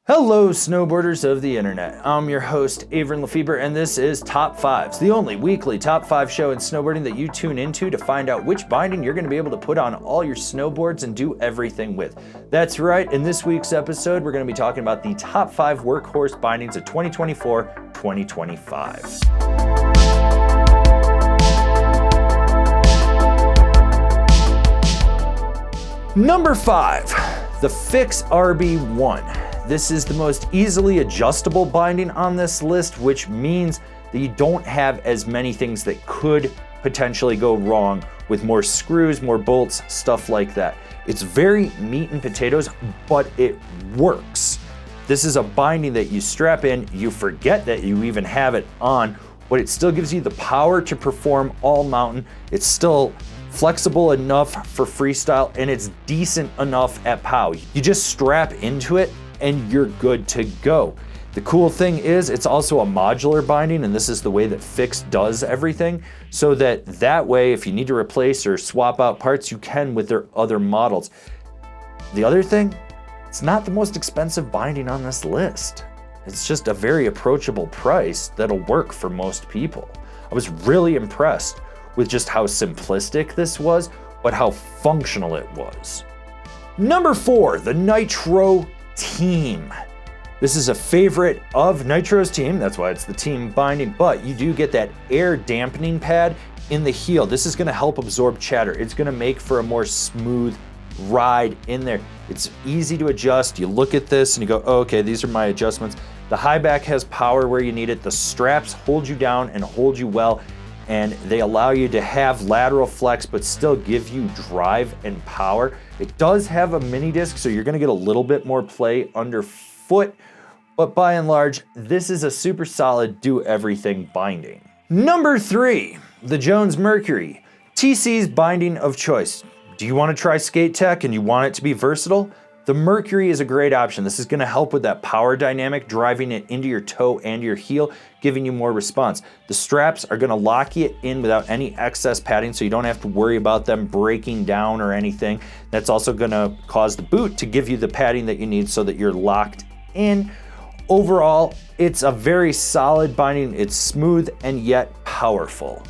Hello, snowboarders of the internet. I'm your host, Avran LeFeber, and this is Top 5s, the only weekly Top 5 show in snowboarding that you tune into to find out which binding you're going to be able to put on all your snowboards and do everything with. That's right, in this week's episode, we're going to be talking about the top 5 workhorse bindings of 2024-2025. Number 5, the Fix RB1. This is the most easily adjustable binding on this list, which means that you don't have as many things that could potentially go wrong with more screws, more bolts, stuff like that. It's very meat and potatoes, but it works. This is a binding that you strap in, you forget that you even have it on, but it still gives you the power to perform all mountain. It's still flexible enough for freestyle, and it's decent enough at POW. You just strap into it and you're good to go. The cool thing is it's also a modular binding, and this is the way that Fix does everything, so that way if you need to replace or swap out parts, you can with their other models. The other thing, it's not the most expensive binding on this list. It's just a very approachable price that'll work for most people. I was really impressed with just how simplistic this was, but how functional it was. Number 4, the Nitro Team. This is a favorite of Nitro's team, that's why it's the team binding, but you do get that air dampening pad in the heel. This is gonna help absorb chatter. It's gonna make for a more smooth ride in there. It's easy to adjust. You look at this and you go, oh, okay, these are my adjustments. The high back has power where you need it. The straps hold you down and hold you well, and they allow you to have lateral flex but still give you drive and power. It does have a mini disc, so you're gonna get a little bit more play underfoot, but by and large, this is a super solid do everything binding. Number 3, the Jones Mercury, TC's binding of choice. Do you wanna try skate tech and you want it to be versatile? The Mercury is a great option. This is gonna help with that power dynamic, driving it into your toe and your heel, giving you more response. The straps are gonna lock you in without any excess padding, so you don't have to worry about them breaking down or anything. That's also gonna cause the boot to give you the padding that you need so that you're locked in. Overall, it's a very solid binding. It's smooth and yet powerful.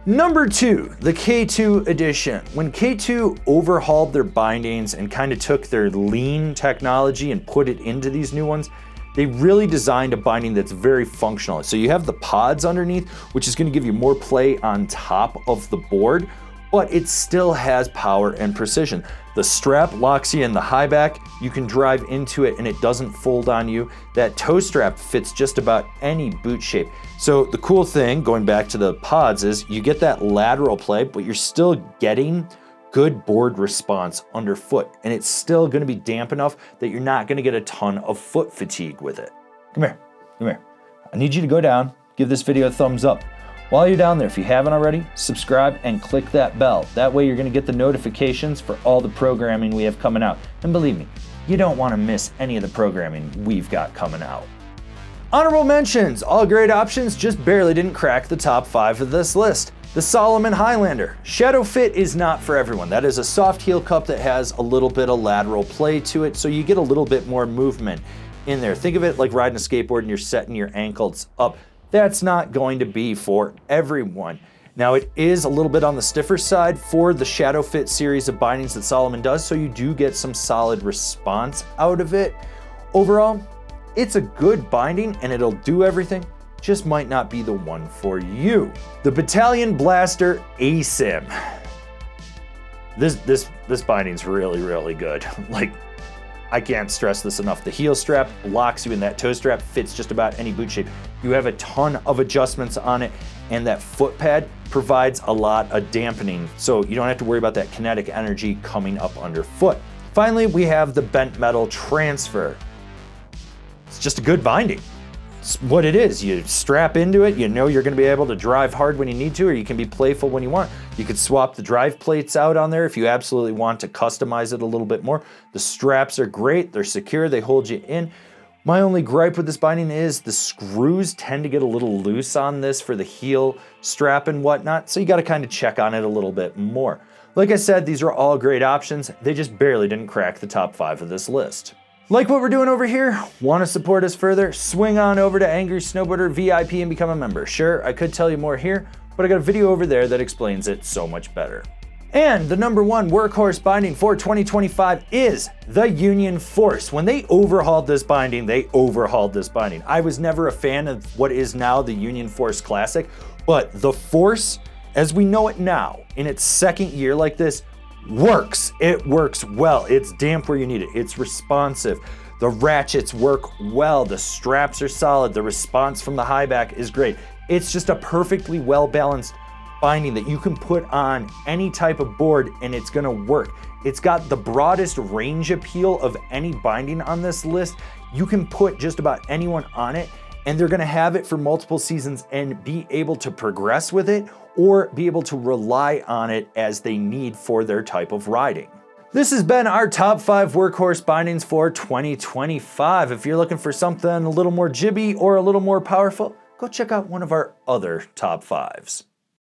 Number 2, the K2 edition. When K2 overhauled their bindings and kind of took their lean technology and put it into these new ones, they really designed a binding that's very functional. So you have the pods underneath, which is going to give you more play on top of the board, but it still has power and precision. The strap locks you in the high back. You can drive into it and it doesn't fold on you. That toe strap fits just about any boot shape. So the cool thing, going back to the pods, is you get that lateral play, but you're still getting good board response underfoot. And it's still gonna be damp enough that you're not gonna get a ton of foot fatigue with it. Come here. I need you to go down, give this video a thumbs up. While you're down there, if you haven't already, subscribe and click that bell. That way you're gonna get the notifications for all the programming we have coming out. And believe me, you don't wanna miss any of the programming we've got coming out. Honorable mentions, all great options, just barely didn't crack the top 5 of this list. The Salomon Highlander. Shadow fit is not for everyone. That is a soft heel cup that has a little bit of lateral play to it, so you get a little bit more movement in there. Think of it like riding a skateboard and you're setting your ankles up. That's not going to be for everyone. Now, it is a little bit on the stiffer side for the Shadow Fit series of bindings that Salomon does, so you do get some solid response out of it. Overall, it's a good binding and it'll do everything, just might not be the one for you. The Bataleon Blaster Asym. This binding's really, really good. Like, I can't stress this enough. The heel strap locks you in, that toe strap fits just about any boot shape. You have a ton of adjustments on it, and that foot pad provides a lot of dampening, so you don't have to worry about that kinetic energy coming up underfoot. Finally, we have the bent metal transfer. It's just a good binding. It's what it is. You strap into it, you know you're gonna be able to drive hard when you need to, or you can be playful when you want. You could swap the drive plates out on there if you absolutely want to customize it a little bit more. The straps are great, they're secure, they hold you in. My only gripe with this binding is the screws tend to get a little loose on this for the heel strap and whatnot, so you gotta kind of check on it a little bit more. Like I said, these are all great options. They just barely didn't crack the top 5 of this list. Like what we're doing over here? Want to support us further? Swing on over to Angry Snowboarder VIP and become a member. Sure, I could tell you more here, but I got a video over there that explains it so much better. And the #1 workhorse binding for 2025 is the Union Force. When they overhauled this binding, they overhauled this binding. I was never a fan of what is now the Union Force Classic, but the Force, as we know it now, in its second year like this, works. It works well. It's damp where you need it. It's responsive. The ratchets work well. The straps are solid. The response from the high back is great. It's just a perfectly well-balanced binding that you can put on any type of board and it's gonna work. It's got the broadest range appeal of any binding on this list. You can put just about anyone on it and they're gonna have it for multiple seasons and be able to progress with it or be able to rely on it as they need for their type of riding. This has been our top 5 workhorse bindings for 2025. If you're looking for something a little more jibby or a little more powerful, go check out one of our other top 5s.